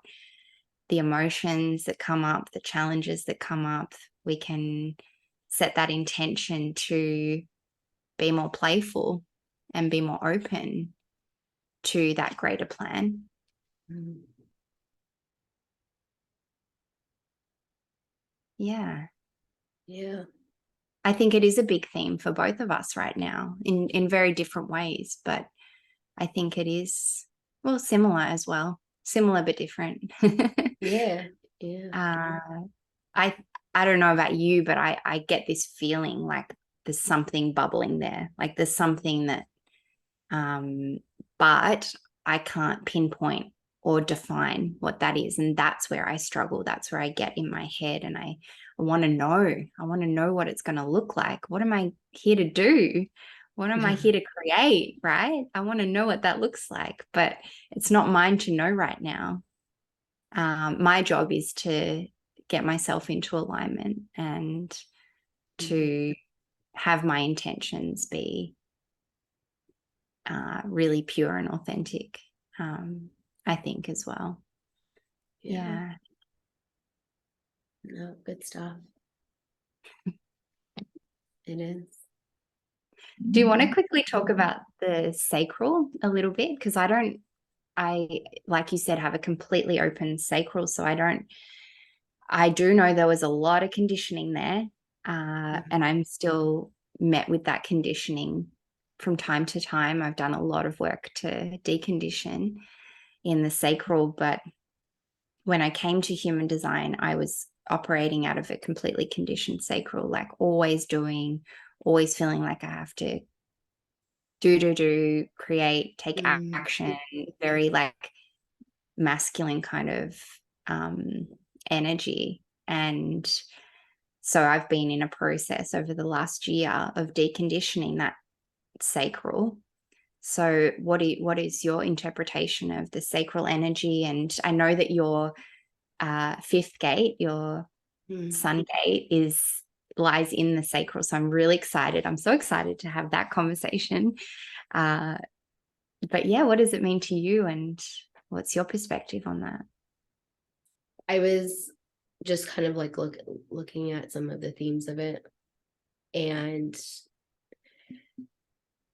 the emotions that come up, the challenges that come up. We can set that intention to be more playful and be more open to that greater plan.
Mm.
Yeah.
Yeah.
I think it is a big theme for both of us right now in very different ways, but I think it is, well, similar as well. Similar but different.
Yeah. Yeah.
I I don't know about you, but I get this feeling like there's something bubbling there. Like there's something that but I can't pinpoint or define what that is. And that's where I struggle. That's where I get in my head, and I want to know. I want to know what it's going to look like. What am I here to do? What am I here to create? Right? I want to know what that looks like, but it's not mine to know right now. My job is to get myself into alignment and to have my intentions be really pure and authentic, I think, as well. Yeah.
No, good stuff. It is.
Do you want to quickly talk about the sacral a little bit? Because like you said, have a completely open sacral. So I do know there was a lot of conditioning there. And I'm still met with that conditioning from time to time. I've done a lot of work to decondition in the sacral, but when I came to human design, I was operating out of a completely conditioned sacral, like always doing, always feeling like I have to create, take action, very like masculine kind of energy. And so I've been in a process over the last year of deconditioning that sacral. So what is your interpretation of the sacral energy? And I know that your fifth gate, your sun gate, lies in the sacral. So I'm really excited. I'm so excited to have that conversation. But yeah, what does it mean to you, and what's your perspective on that?
I was just kind of like looking at some of the themes of it, and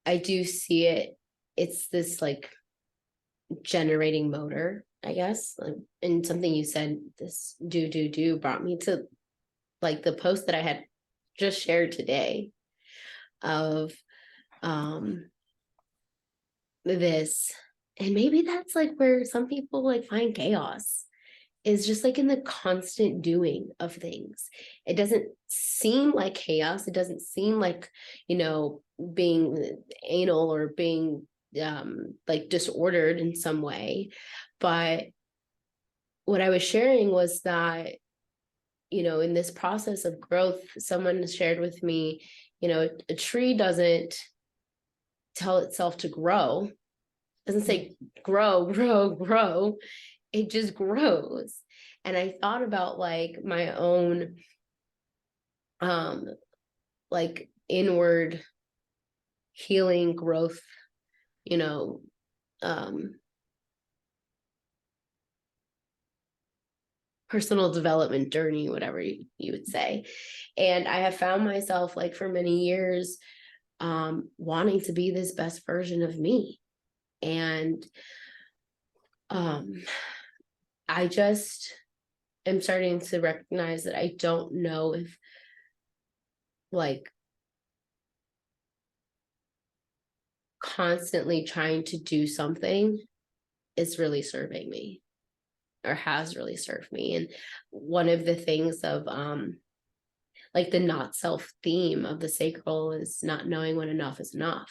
I do see it. It's this like generating motor, I guess. And something you said, this do brought me to like the post that I had just shared today of this. And maybe that's like where some people like find chaos, is just like in the constant doing of things. It doesn't seem like chaos. It doesn't seem like, being anal or being like disordered in some way. But what I was sharing was that, in this process of growth, someone shared with me, a tree doesn't tell itself to grow. It doesn't say grow, grow, grow. It just grows. And I thought about like my own like inward healing growth, you know, personal development journey, whatever you would say. And I have found myself like for many years wanting to be this best version of me. And I just am starting to recognize that I don't know if like constantly trying to do something is really serving me, or has really served me. And one of the things of like the not self theme of the sacral is not knowing when enough is enough.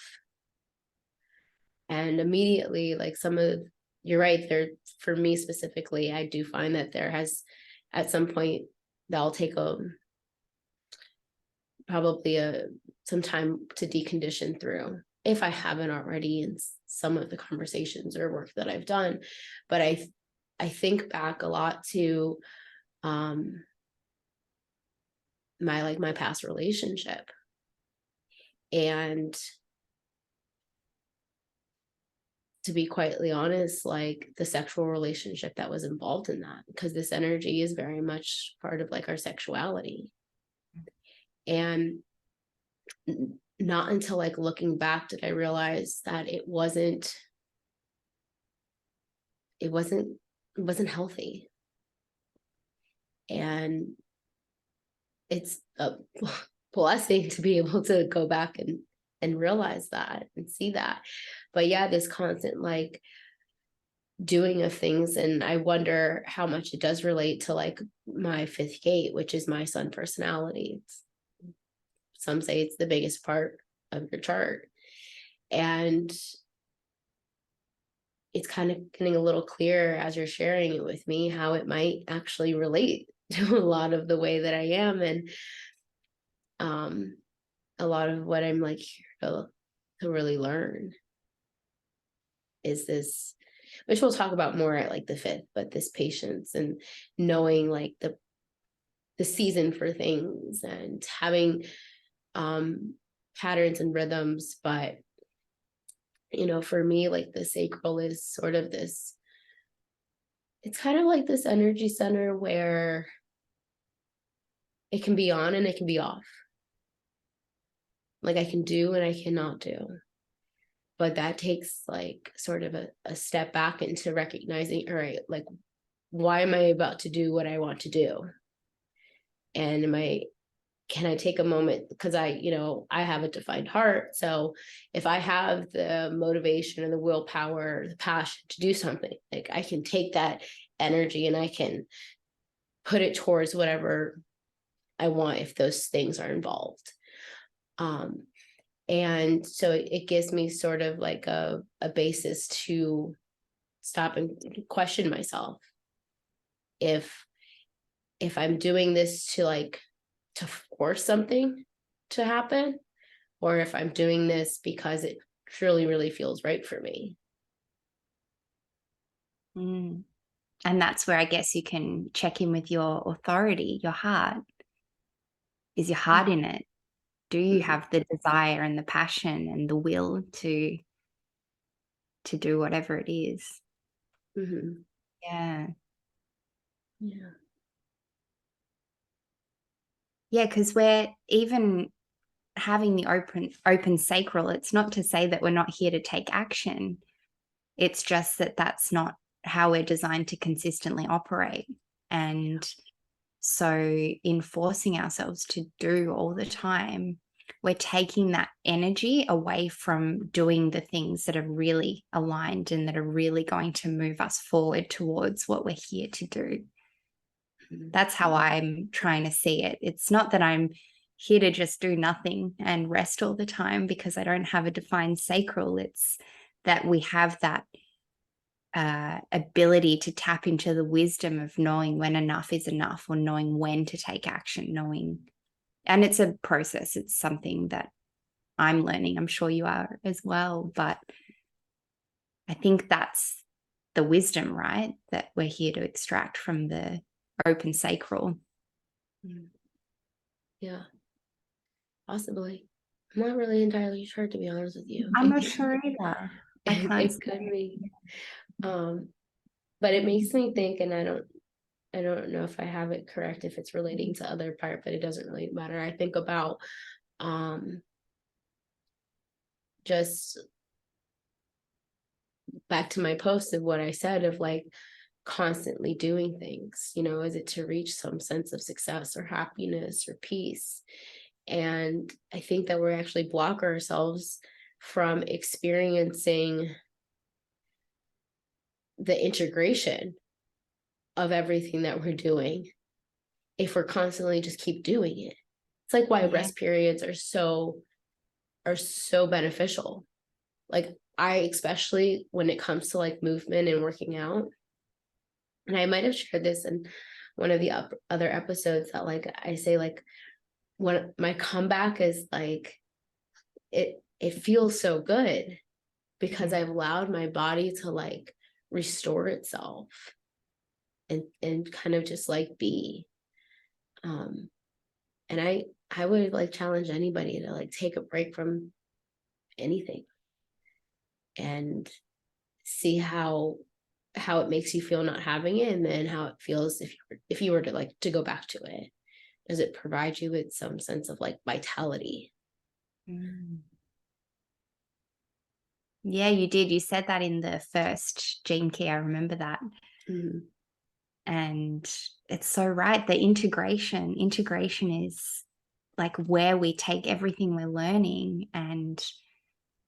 And immediately, like you're right there, for me specifically, I do find that there has at some point that'll take probably some time to decondition through, if I haven't already in some of the conversations or work that I've done. But I think back a lot to my past relationship, and to be quietly honest, like the sexual relationship that was involved in that, because this energy is very much part of like our sexuality. And not until like looking back did I realize that it wasn't healthy. And it's a blessing to be able to go back and realize that and see that. But yeah, this constant like doing of things, and I wonder how much it does relate to like my fifth gate, which is my sun personality. Some say it's the biggest part of your chart, and it's kind of getting a little clearer as you're sharing it with me how it might actually relate to a lot of the way that I am, and a lot of what I'm like here to really learn is this, which we'll talk about more at like the fifth, but this patience and knowing like the season for things and having patterns and rhythms. But you know, for me, like the sacral is sort of this, it's kind of like this energy center where it can be on and it can be off. Like I can do and I cannot do. But that takes like sort of a step back into recognizing, all right, like, why am I about to do what I want to do? And can I take a moment, because I have a defined heart. So if I have the motivation and the willpower, the passion to do something, like I can take that energy and I can put it towards whatever I want if those things are involved. And so it gives me sort of like a basis to stop and question myself. If I'm doing this to force something to happen, or if I'm doing this because it truly, really feels right for me.
And that's where I guess you can check in with your authority, your heart. Is your heart in it? Do you have the desire and the passion and the will to do whatever it is?
Mm-hmm.
Yeah.
Yeah.
Yeah, because we're even having the open sacral, it's not to say that we're not here to take action. It's just that that's not how we're designed to consistently operate. And so in forcing ourselves to do all the time, we're taking that energy away from doing the things that are really aligned and that are really going to move us forward towards what we're here to do. That's how I'm trying to see it. It's not that I'm here to just do nothing and rest all the time because I don't have a defined sacral. It's that we have that ability to tap into the wisdom of knowing when enough is enough, or knowing when to take action, and it's a process. It's something that I'm learning. I'm sure you are as well, but I think that's the wisdom, right? That we're here to extract from the open sacral.
Yeah, possibly. I'm not really entirely sure, to be honest with you.
I'm not sure either. I can't.
It could be. But it makes me think, and I don't know if I have it correct, if it's relating to other part, but it doesn't really matter. I think about just back to my post of what I said of like constantly doing things, is it to reach some sense of success or happiness or peace? And I think that we're actually block ourselves from experiencing the integration of everything that we're doing if we're constantly just keep doing it. It's like why rest periods are so beneficial. Like I, especially when it comes to like movement and working out, and I might have shared this in one of the other episodes, that like I say, like when my comeback is like, it feels so good because I've allowed my body to like restore itself and kind of just like be. And I would like challenge anybody to like take a break from anything and see how it makes you feel not having it, and then how it feels if you were to like to go back to it. Does it provide you with some sense of like vitality?
Yeah, you did. You said that in the first Gene Key. I remember that.
Mm-hmm.
And it's so right. The integration is like where we take everything we're learning and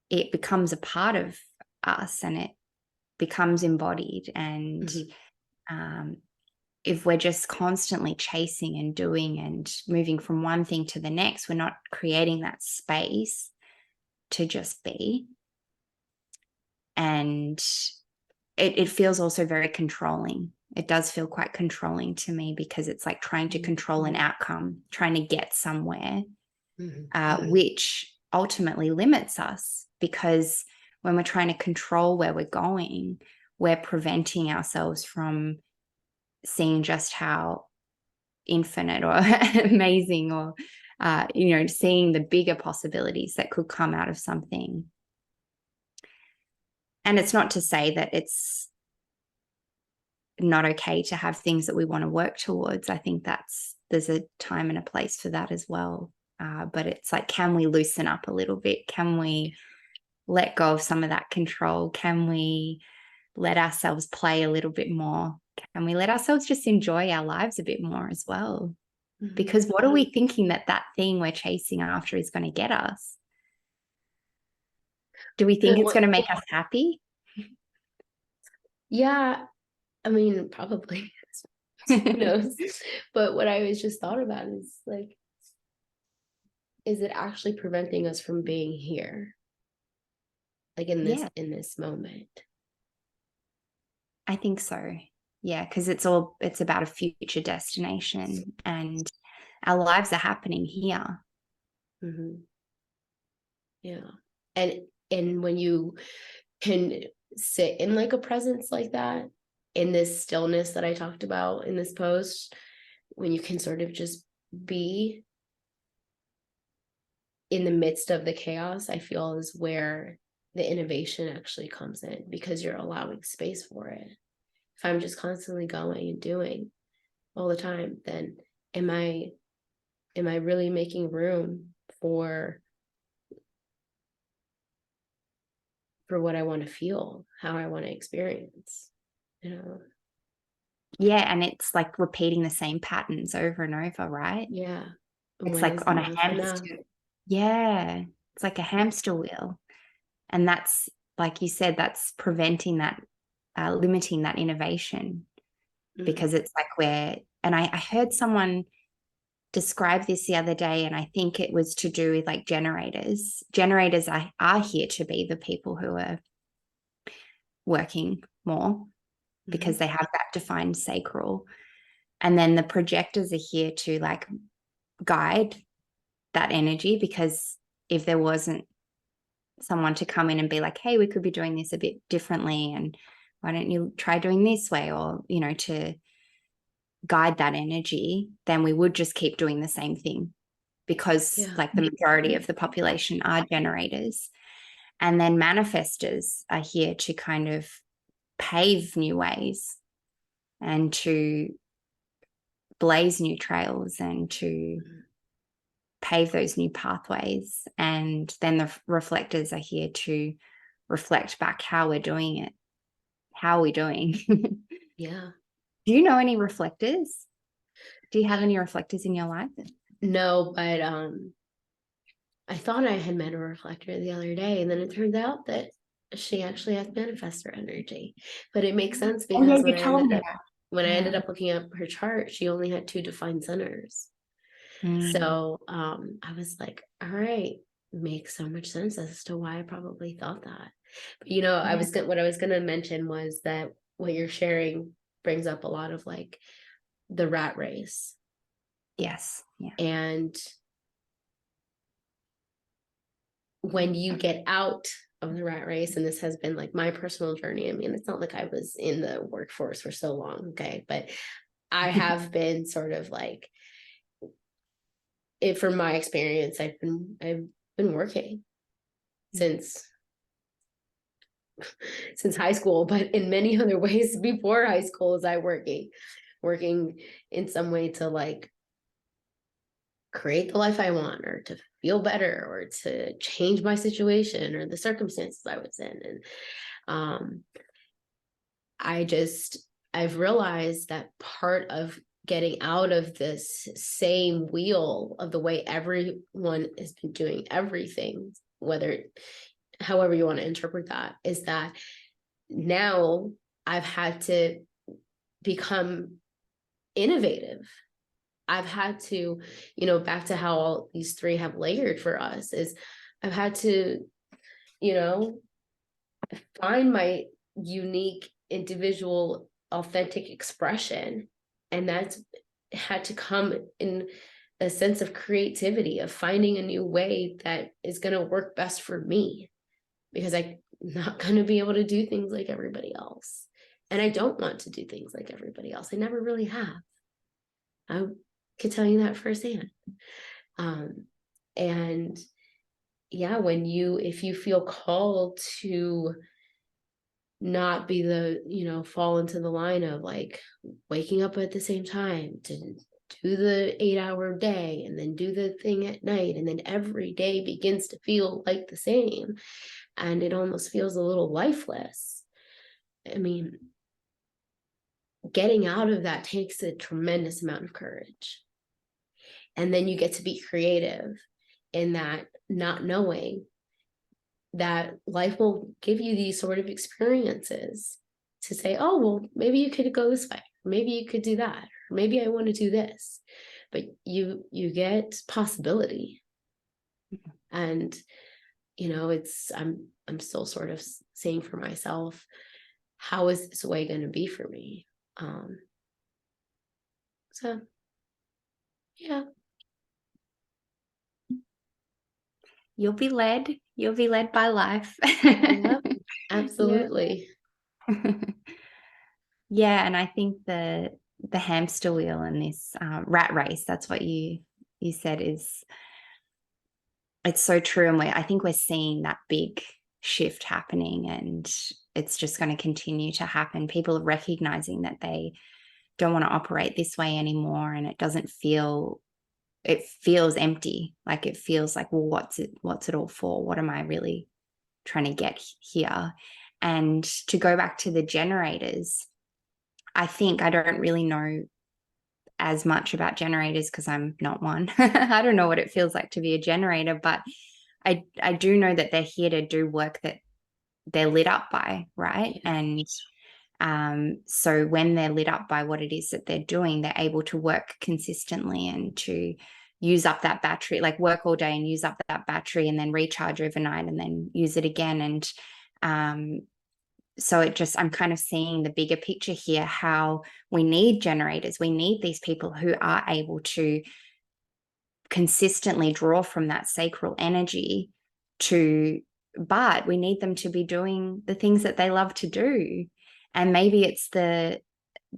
it becomes a part of us and it becomes embodied. And if we're just constantly chasing and doing and moving from one thing to the next, we're not creating that space to just be. And it feels also very controlling. It does feel quite controlling to me because it's like trying to control an outcome, trying to get somewhere, which ultimately limits us, because when we're trying to control where we're going, we're preventing ourselves from seeing just how infinite or amazing or, seeing the bigger possibilities that could come out of something. And it's not to say that it's not okay to have things that we want to work towards. I think there's a time and a place for that as well. But it's like, can we loosen up a little bit? Can we let go of some of that control? Can we let ourselves play a little bit more? Can we let ourselves just enjoy our lives a bit more as well? Because what are we thinking that thing we're chasing after is going to get us? Do we think it's going to make us happy?
Yeah, I mean, probably. Who knows? But what I always just thought about is like, is it actually preventing us from being here? Like in this moment?
I think so. Yeah, because it's about a future destination and our lives are happening here.
Mm-hmm. Yeah. And when you can sit in like a presence like that, in this stillness that I talked about in this post, when you can sort of just be in the midst of the chaos, I feel is where the innovation actually comes in, because you're allowing space for it. If I'm just constantly going and doing all the time, then am I really making room for what I want to feel, how I want to experience, you know?
Yeah, and it's like repeating the same patterns over and over, right?
Yeah.
It's
When is
like on a
enough enough?
hamster. Yeah, it's like a hamster wheel. And that's, like you said, that's preventing that, limiting that innovation, because it's like and I heard someone describe this the other day, and I think it was to do with like generators. Generators are here to be the people who are working more because they have that defined sacral. And then the projectors are here to like guide that energy, because if there wasn't someone to come in and be like, hey, we could be doing this a bit differently, and why don't you try doing this way, or, to guide that energy, then we would just keep doing the same thing, because like the majority of the population are generators. And then manifestors are here to kind of pave new ways and to blaze new trails and to pave those new pathways. And then the reflectors are here to reflect back how we're doing it. How are we doing?
Yeah.
Do you know any reflectors? Do you have any reflectors in your life?
No, but I thought I had met a reflector the other day, and then it turns out that she actually has manifestor energy. But it makes sense because when I ended up looking up her chart, she only had 2 defined centers. So I was like, all right, makes so much sense as to why I probably thought that. But what I was gonna mention was that what you're sharing brings up a lot of like the rat race.
Yes. Yeah.
And when you get out of the rat race, and this has been like my personal journey. I mean, it's not like I was in the workforce for so long, okay, but I have been sort of like, it from my experience, I've been working since high school, but in many other ways before high school is I working in some way to like create the life I want, or to feel better, or to change my situation or the circumstances I was in. And um I've realized that part of getting out of this same wheel of the way everyone has been doing everything, whether however you want to interpret that, is that now I've had to become innovative. I've had to, back to how all these three have layered for us, is I've had to, find my unique, individual, authentic expression. And that's had to come in a sense of creativity, of finding a new way that is going to work best for me, because I'm not going to be able to do things like everybody else. And I don't want to do things like everybody else. I never really have. I could tell you that firsthand. And yeah, if you feel called to not be fall into the line of like waking up at the same time to do the 8-hour day and then do the thing at night, and then every day begins to feel like the same, and it almost feels a little lifeless. I mean, getting out of that takes a tremendous amount of courage. And then you get to be creative in that, not knowing that life will give you these sort of experiences to say, oh, well, maybe you could go this way, maybe you could do that, or maybe I want to do this. But you get possibility. And I'm still sort of saying for myself, how is this way going to be for me? So yeah.
You'll be led by life.
Yep, absolutely.
Yeah, and I think the hamster wheel and this rat race, that's what you said, is it's so true. And I think we're seeing that big shift happening, and it's just going to continue to happen. People are recognizing that they don't want to operate this way anymore, and it feels empty. Like it feels like, well, what's it all for? What am I really trying to get here? And to go back to the generators, I think I don't really know as much about generators because I'm not one. I don't know what it feels like to be a generator, but I do know that they're here to do work that they're lit up by, right?
Yeah.
And so when they're lit up by what it is that they're doing, they're able to work consistently and to use up that battery, like work all day and use up that battery and then recharge overnight and then use it again. And so I'm kind of seeing the bigger picture here, how we need generators. We need these people who are able to consistently draw from that sacral energy but we need them to be doing the things that they love to do. And maybe it's the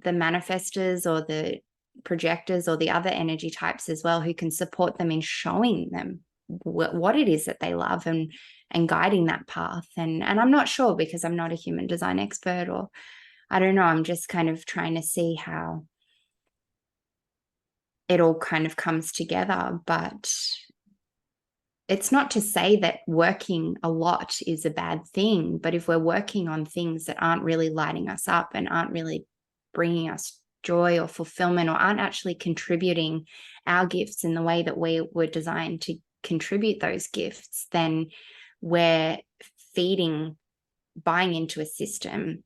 manifestors or the projectors or the other energy types as well, who can support them in showing them what it is that they love and guiding that path. And I'm not sure, because I'm not a human design expert, or I don't know, I'm just kind of trying to see how it all kind of comes together. But it's not to say that working a lot is a bad thing, but if we're working on things that aren't really lighting us up and aren't really bringing us joy or fulfillment, or aren't actually contributing our gifts in the way that we were designed to contribute those gifts, then we're buying into a system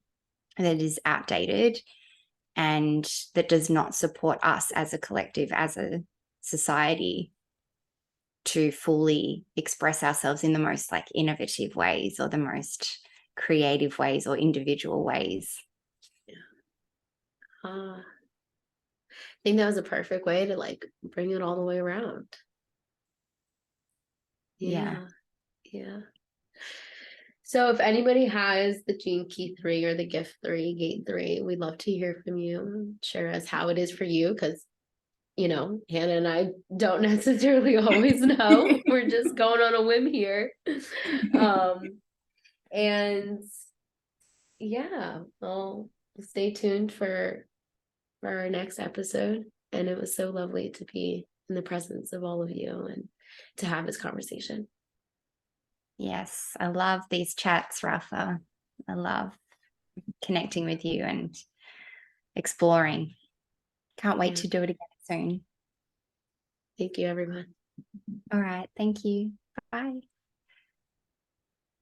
that is outdated and that does not support us as a collective, as a society, to fully express ourselves in the most like innovative ways, or the most creative ways, or individual ways.
I think that was a perfect way to like bring it all the way around. Yeah. Yeah. So if anybody has the Gene Key 3 or the Gift 3, Gate 3, we'd love to hear from you. Share us how it is for you, because Hannah and I don't necessarily always know. We're just going on a whim here. And yeah, well, stay tuned for our next episode. And it was so lovely to be in the presence of all of you and to have this conversation.
Yes, I love these chats, Rafa. I love connecting with you and exploring. Can't wait to do it again soon.
Thank you, everyone.
All right. Thank you. Bye.